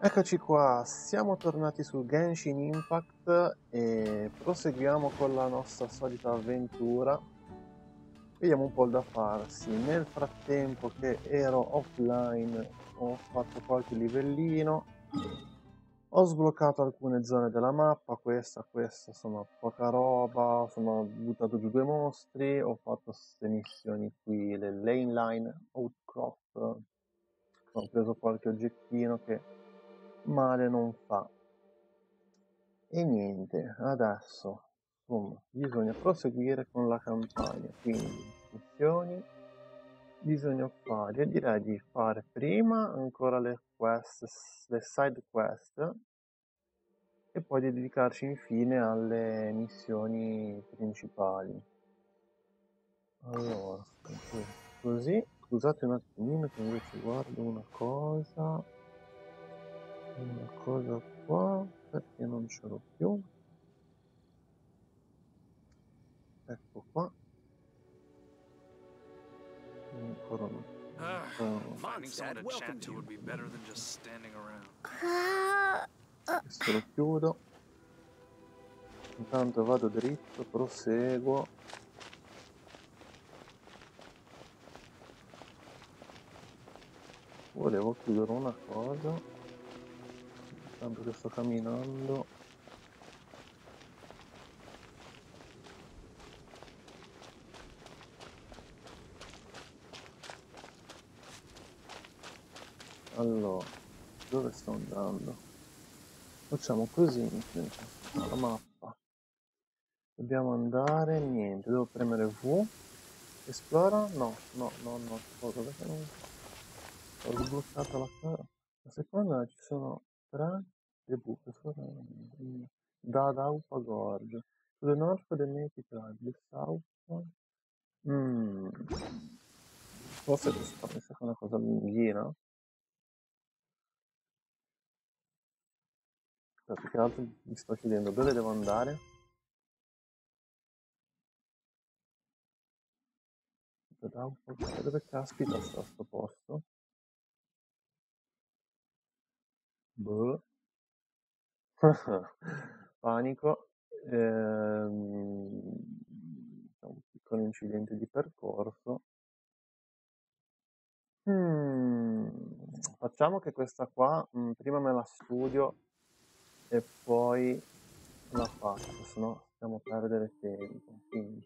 Eccoci qua, siamo tornati su Genshin Impact e proseguiamo con la nostra solita avventura. Vediamo un po' il da farsi. Nel frattempo che ero offline ho fatto qualche livellino, ho sbloccato alcune zone della mappa, questa, sono poca roba, sono buttato giù 2 mostri, ho fatto queste missioni qui, le lane line, outcrop, ho preso qualche oggettino che male non fa. E niente, adesso insomma, bisogna proseguire con la campagna, quindi missioni bisogna fare, io direi di fare prima ancora le quest, le side quest e poi di dedicarci infine alle missioni principali. Allora, così, scusate un attimino che invece guardo una cosa qua, perché non ce l'ho più. Ecco qua. Ancora no. Finding someone to chat to would be better than just standing around. Questo lo chiudo. Intanto vado dritto, proseguo. Volevo chiudere una cosa. Intanto che sto camminando. Allora, dove sto andando? Facciamo così, la mappa. Dobbiamo andare, niente, devo premere V. Esplora? No. Dov'è che non... Ho sbloccato la casa. La seconda ci sono 3 le buche. Da Alpha Gorge. To the north the native tribe, the south. Forse questa mi sa che è una cosa lunghina. Più che altro mi sto chiedendo dove devo andare. Dove caspita sta sto posto? Boh. Panico. C'è un piccolo incidente di percorso. Facciamo che questa qua prima me la studio e poi la faccio, se no stiamo a perdere tempo. Quindi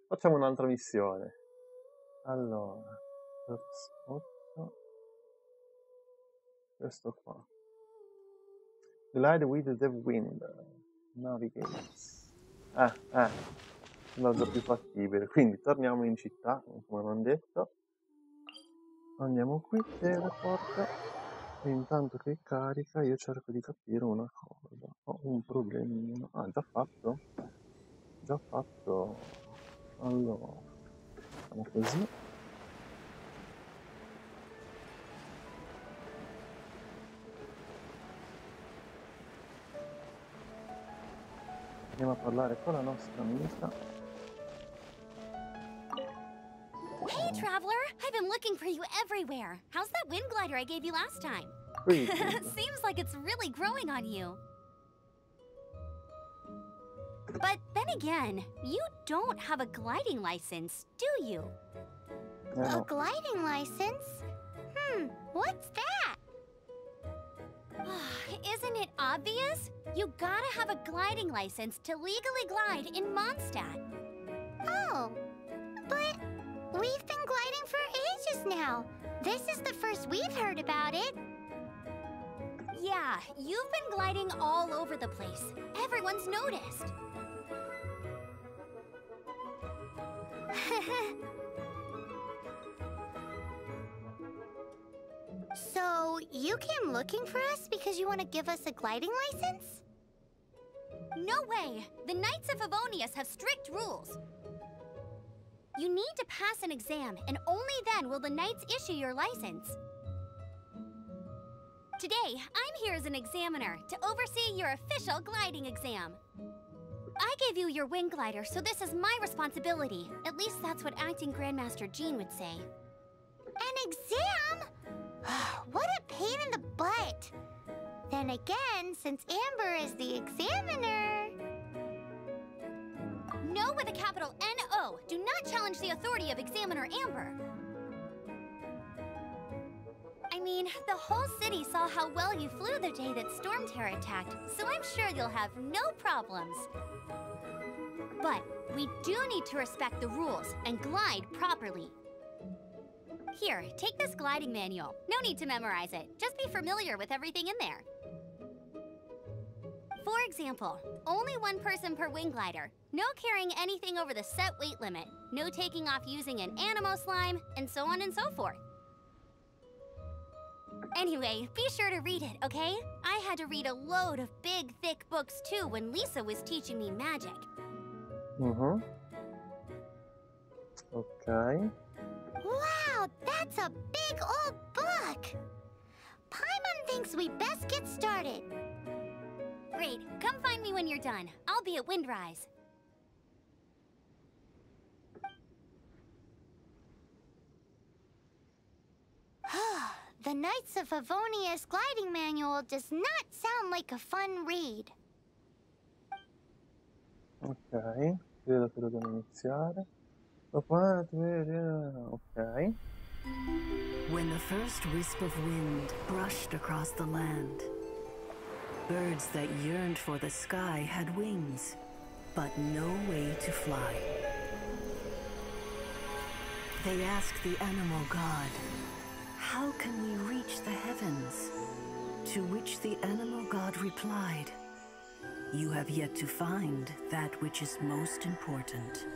facciamo un'altra missione. Allora, questo qua. Glide with the wind. Navigate. Sembra già più fattibile. Quindi torniamo in città, come abbiamo detto. Andiamo qui, teleport. E intanto che carica io cerco di capire una cosa. Ho un problemino. Ah, già fatto? Già fatto. Allora, facciamo così. Andiamo a parlare con la nostra amica. Hey, traveler! I've been looking for you everywhere. How's that wind glider I gave you last time? Seems like it's really growing on you. But then again, you don't have a gliding license, do you? No. A gliding license? What's that? Isn't it obvious? You gotta have a gliding license to legally glide in Mondstadt. Oh, but we've been gliding for ages now. This is the first we've heard about it. Yeah, you've been gliding all over the place. Everyone's noticed. So, you came looking for us because you want to give us a gliding license? No way! The Knights of Favonius have strict rules. You need to pass an exam, and only then will the Knights issue your license. Today, I'm here as an examiner to oversee your official gliding exam. I gave you your wing glider, so this is my responsibility. At least that's what acting Grandmaster Jean would say. An exam? What a pain in the butt! Then again, since Amber is the examiner... No with a capital N-O! Do not challenge the authority of Examiner Amber! I mean, the whole city saw how well you flew the day that Storm Terror attacked, so I'm sure you'll have no problems. But we do need to respect the rules and glide properly. Here, take this gliding manual. No need to memorize it. Just be familiar with everything in there. For example, only one person per wing glider. No carrying anything over the set weight limit. No taking off using an animo slime, and so on and so forth. Anyway, be sure to read it, okay? I had to read a load of big, thick books too when Lisa was teaching me magic. Ok. Wow, that's a big old book! Paimon thinks we best get started. Great, come find me when you're done. I'll be at Windrise. The Knights of Favonia's gliding manual does not sound like a fun read. Ok, credo che dobbiamo iniziare. Ok. When the first wisp of wind brushed across the land, birds that yearned for the sky had wings, but no way to fly. They asked the animal god, "How can we reach the heavens?" To which the animal god replied, "You have yet to find that which is most important."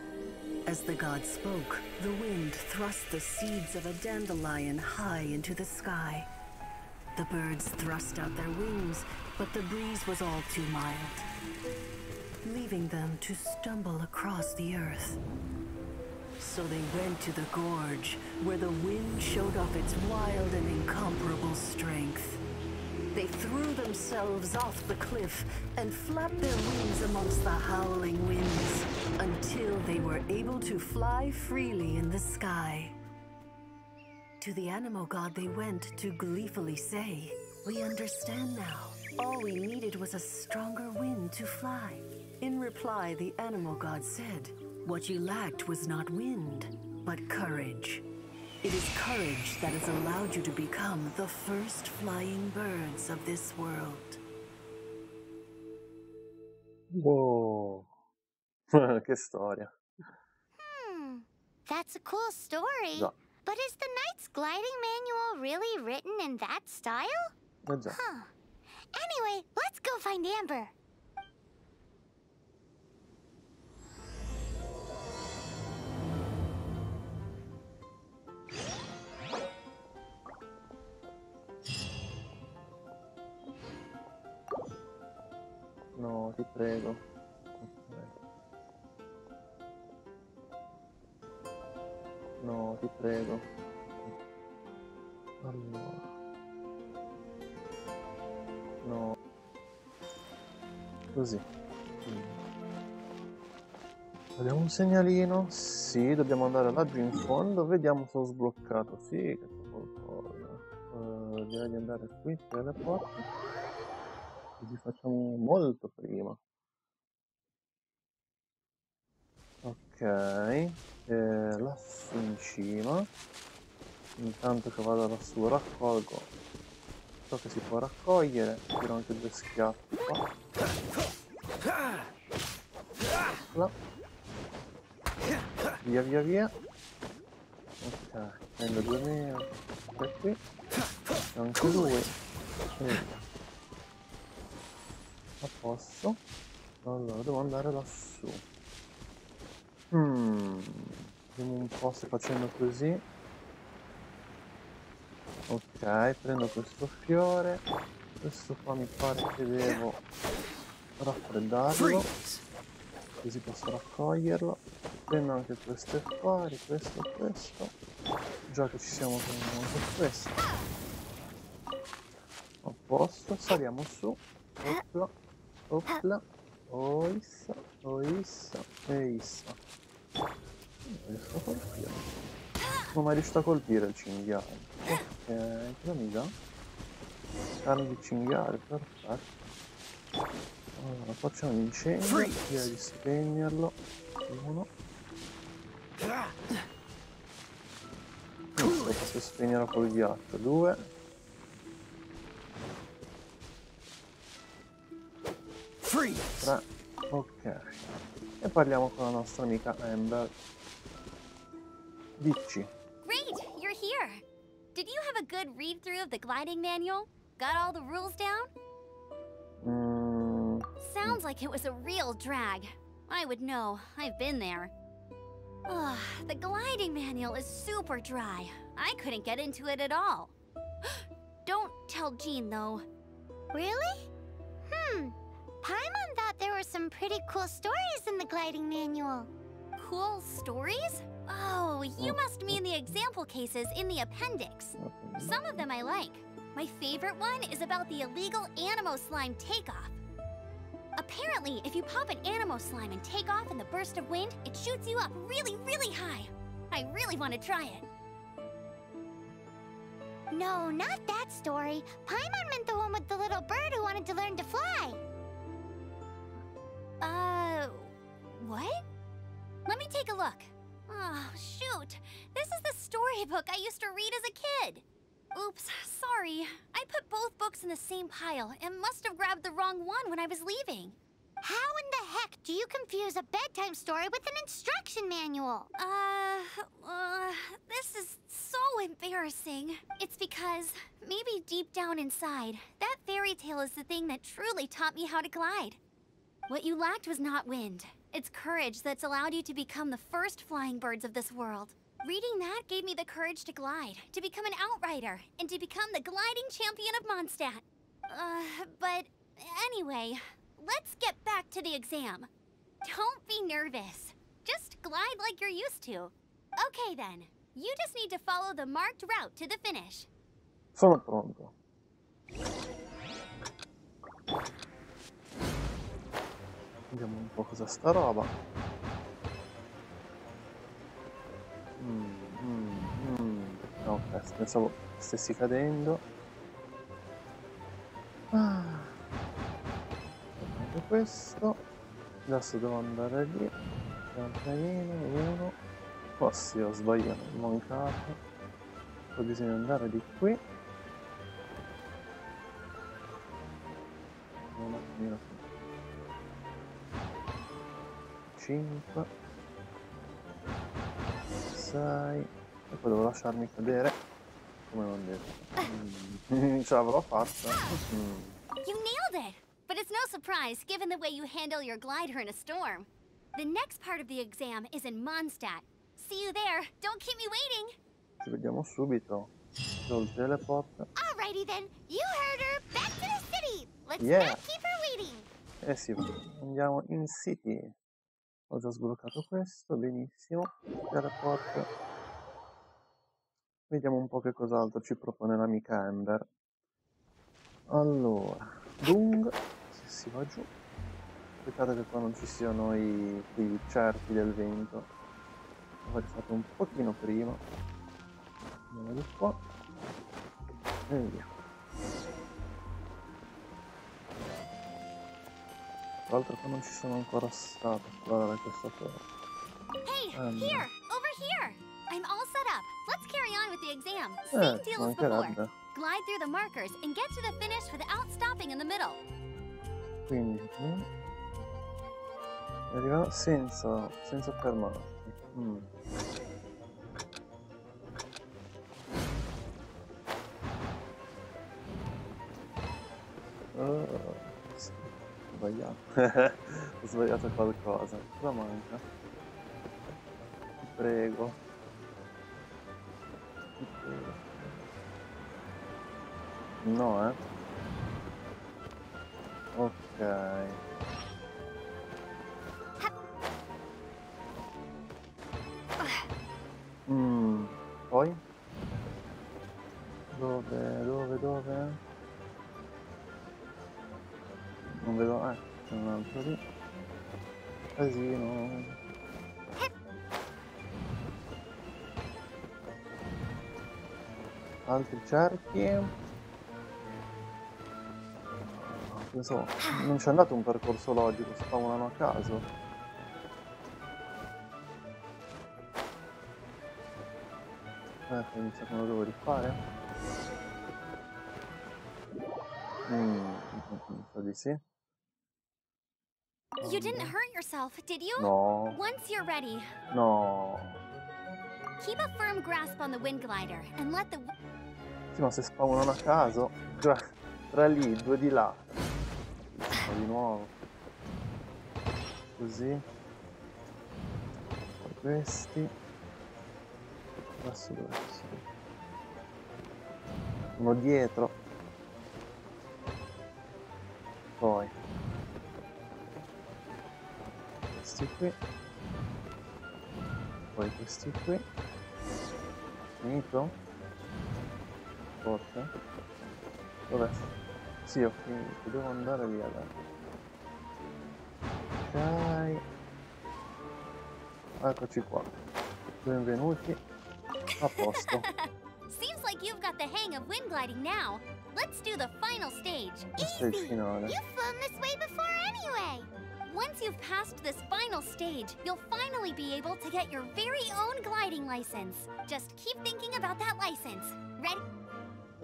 As the god spoke, the wind thrust the seeds of a dandelion high into the sky. The birds thrust out their wings, but the breeze was all too mild, leaving them to stumble across the earth. So they went to the gorge, where the wind showed off its wild and incomparable strength. They threw themselves off the cliff and flapped their wings amongst the howling winds until they were able to fly freely in the sky. To the animal god they went to gleefully say, "We understand now. All we needed was a stronger wind to fly." In reply, the animal god said, "What you lacked was not wind, but courage. It is courage that has allowed you to become the first flying birds of this world." Wow. Che storia. That's a cool story. Già. But is the Knight's gliding manual really written in that style? Già. Huh. Anyway, let's go find Amber. No, ti prego. Ok. No, ti prego. Allora. No. Così. Abbiamo un segnalino. Sì, dobbiamo andare laggiù in fondo. Vediamo se ho sbloccato. Sì, che c'è qualcosa. Direi di andare qui, teleporto. Così facciamo molto prima. Ok, lassù in cima. Intanto che vado lassù raccolgo ciò che si può raccogliere. Tiro anche 2 schiaffi qua. Là. Via via via. Ok, prendo 2 meno. E qui. Anche lui. A posto. Allora devo andare lassù. Vediamo un po' se facendo così. Ok, prendo questo fiore. Questo qua mi pare che devo raffreddarlo, così posso raccoglierlo. Prendo anche queste qua, questo e questo. Già che ci siamo, prendiamo anche questo. A posto, saliamo su. Opla, opla. Oissa, oissa e issa. Non riesco a colpire. Non ho mai riuscito a colpire il cinghiale. Ok, cosa mi dà? Carne di cinghiale, perfetto. Allora, facciamo l'incendio, direi di spegnerlo. Uno. Lo posso spegnere col ghiaccio. 2. 3. Ok. E parliamo con la nostra amica Amber. Dici. Great, you're here. Did you have a good read-through of the gliding manual? Got all the rules down? Sounds like it was a real drag. I would know. I've been there. Ugh, the gliding manual is super dry. I couldn't get into it at all. Don't tell Jean, though. Really? Paimon thought there were some pretty cool stories in the gliding manual. Cool stories? Oh, you must mean the example cases in the appendix. Some of them I like. My favorite one is about the illegal Animo slime takeoff. Apparently, if you pop an Animo slime and take off in the burst of wind, it shoots you up really, really high. I really want to try it. No, not that story. Paimon meant the one with the little bird who wanted to learn to fly. What? Let me take a look. Oh, shoot. This is the storybook I used to read as a kid. Oops, sorry. I put both books in the same pile and must have grabbed the wrong one when I was leaving. How in the heck do you confuse a bedtime story with an instruction manual? This is so embarrassing. It's because maybe deep down inside, that fairy tale is the thing that truly taught me how to glide. What you lacked was not wind. It's courage that's allowed you to become the first flying birds of this world. Reading that gave me the courage to glide, to become an outrider, and to become the gliding champion of Mondstadt. But anyway, let's get back to the exam. Don't be nervous. Just glide like you're used to. Okay then, you just need to follow the marked route to the finish. Sono pronto. Vediamo un po' cosa sta roba. Ok, pensavo stessi cadendo. Anche questo. Adesso devo andare lì. Pian pianino, 1. Oh sì, ho sbagliato, ho mancato. Poi bisogna andare di qui. Un attimino. 5. 6. E poi devo lasciarmi cadere. Come non detto. Ce l'avrò fatta. You nailed it! But it's no surprise, given the way you handle your glider in a storm. The next part of the exam is in Mondstadt. See you there. Don't keep me waiting. Ci vediamo subito. C'ho il teleport. Alrighty then. You heard her. Back to the city. Let's Yeah. not keep her waiting. Eh sì, andiamo in city. Ho già sbloccato questo, benissimo. Teleport. Vediamo un po' che cos'altro ci propone l'amica Amber. Allora, Dung, se si va giù. Peccato che qua non ci siano quei cerchi del vento. Avrei fatto un pochino prima. Andiamo di qua. E via. Tra l'altro qua non ci sono ancora stato a esplorare questa cosa. Hey, here! Over here! I'm all set up. Let's carry on with the exam. Same deal as before. Mancherebbe. Glide through the markers and get to the finish without stopping in the middle. Quindi arriva senza fermarsi. Sì, ho sbagliato. Ho sbagliato qualcosa. Cosa manca? Ti prego. Ti prego. No, Ok. Poi? Dove? Non vedo... c'è un altro lì. Casino. Altri cerchi. Pensavo, non c'è andato un percorso logico, spawnano a caso. Mi sa che me lo devo rifare. So di sì. You didn't hurt yourself, did you? No. Once you're ready, No. keep a firm grasp on the wind glider and let the... Sì, ma se spawnano a caso, tra lì, due di là. Di nuovo. Così. Questi. Adesso dove sono? Uno dietro. Poi. Questi qui. Poi questi qui. Finito? Forse? Dov'è? Sì, ho finito, devo andare lì adesso. Ok. Eccoci qua. Benvenuti. A posto. Seems like you've got the hang of wind gliding now. Let's do the final stage. Stage finale. You've flown this way before anyway. Once you've passed this final stage, you'll finally be able to get your very own gliding license. Just keep thinking about that license.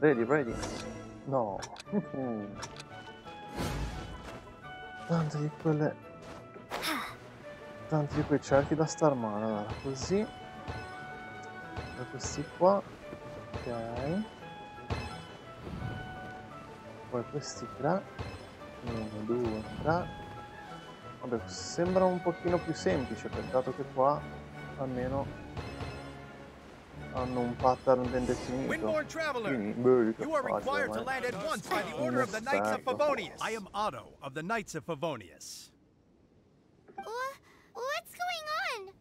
Ready? Ready. No. Tanti di quelle... Tanti di quei cerchi da star male. Allora, così. Da questi qua. Ok. Poi questi tre. 1, 2, 3. Vabbè, sembra un pochino più semplice, peccato che qua almeno hanno un pattern ben definito. You are required to land at once by the order of the Knights of Favonius. I am Otto of the Knights of Favonius. What's going on?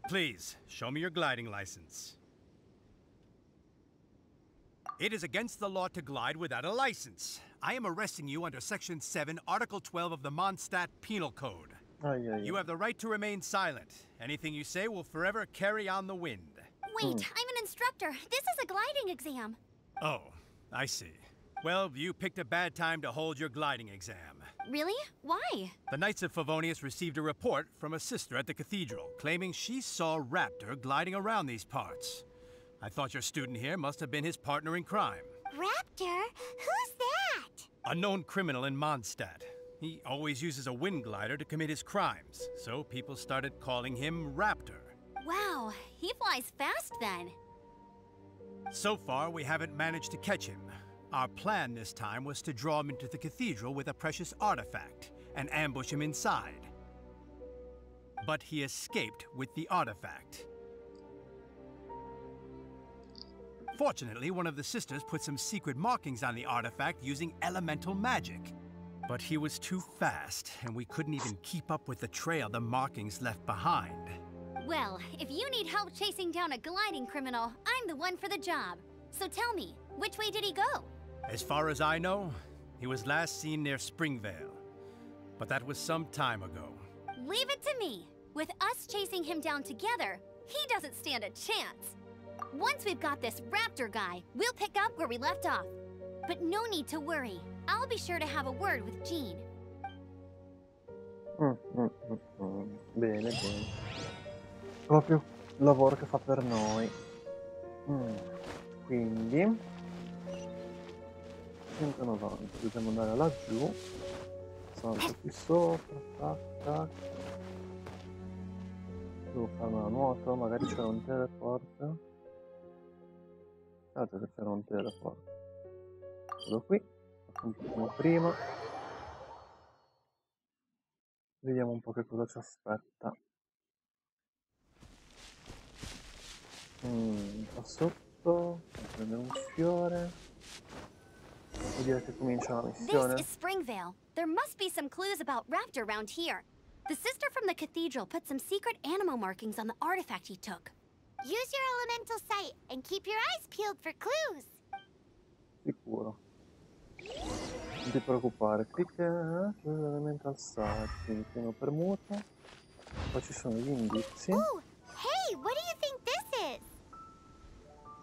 Please, show me your gliding license. It is against the law to glide without a license. I am arresting you under Section 7, Article 12 of the Mondstadt Penal Code. You have the right to remain silent. Anything you say will forever carry on the wind. Wait, I'm an instructor. This is a gliding exam. Oh, I see. Well, you picked a bad time to hold your gliding exam. Really? Why? The Knights of Favonius received a report from a sister at the cathedral claiming she saw Raptor gliding around these parts. I thought your student here must have been his partner in crime. Raptor? Who's that? A known criminal in Mondstadt. He always uses a wind glider to commit his crimes, so people started calling him Raptor. Wow, he flies fast then. So far, we haven't managed to catch him. Our plan this time was to draw him into the cathedral with a precious artifact and ambush him inside. But he escaped with the artifact. Fortunately, one of the sisters put some secret markings on the artifact using elemental magic. But he was too fast, and we couldn't even keep up with the trail the markings left behind. Well, if you need help chasing down a gliding criminal, I'm the one for the job. So tell me, which way did he go? As far as I know, he was last seen near Springvale. But that was some time ago. Leave it to me. With us chasing him down together, he doesn't stand a chance. Once we've got this Raptor guy, we'll pick up where we left off. But no need to worry. I'll be sure to have a word with Jean. Bene, bene. Proprio il lavoro che fa per noi. Quindi 190, dobbiamo andare laggiù. Salto qui sopra, tac tac. Devo fare una nuoto, magari c'era un teleport. Guardate che c'era un teleport. Quello qui, un pochino prima. Vediamo un po' che cosa ci aspetta. Qua sotto, prendere un fiore. Vuol dire che comincia la missione. This is Springvale. There must be some clues about Raptor around here. The sister from the cathedral put some secret animal markings on the artifact he took. Use your elemental sight and keep your eyes peeled for clues. Sicuro. Non ti preoccupare, clicca sull'elemental sight, quindi tengo premuto. Poi ci sono gli indizi. Ooh, hey, what do you think this is?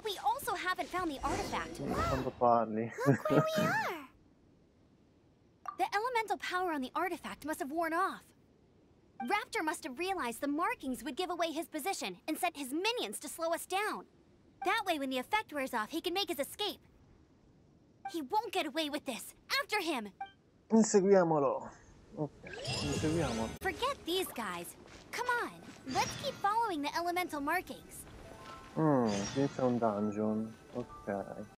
But we also haven't found the artifact. Quando parli. Look where we are! The elemental power on the artifact must have worn off. Raptor must have realized the markings would give away his position and sent his minions to slow us down. That way, when the effect wears off, he can make his escape. He won't get away with this. After him! Inseguiamolo. Ok, inseguiamolo. Forget these guys. Come on, let's keep following the elemental markings. Qui c'è un dungeon. Ok.